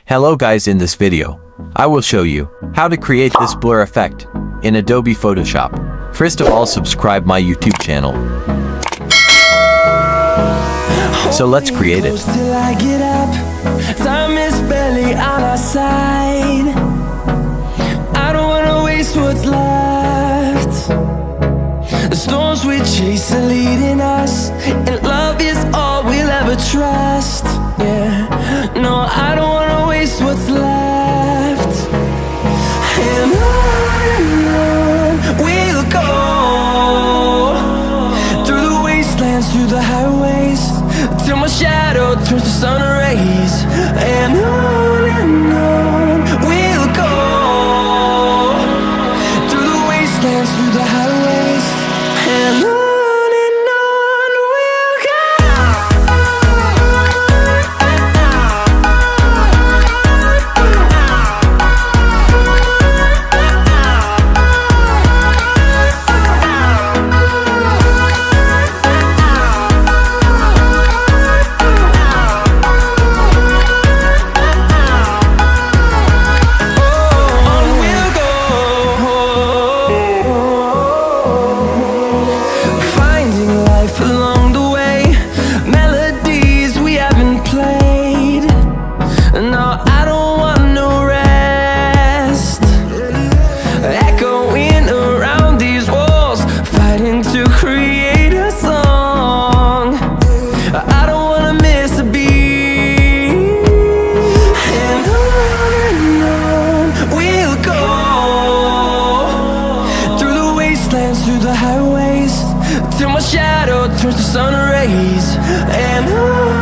Hello guys, in this video, I will show you how to create this blur effect in Adobe Photoshop. First of all, subscribe my YouTube channel. So let's create it. Time is barely on our side. I don't wanna waste what's left. The storms we chase are leading us, and love is all we'll ever trust. Yeah, no, I don't wanna waste what's left. And on we'll go, through the wastelands, through the highways, till my shadow turns to sun rays. And on we'll go, through the wastelands, through the highways, and on we'll go. Along the way, melodies we haven't played. No, I don't want no rest. Echoing around these walls, fighting to create a song. I don't wanna miss a beat. And on we'll go, through the wastelands, through the highways, till my shadow turns to sun rays. And on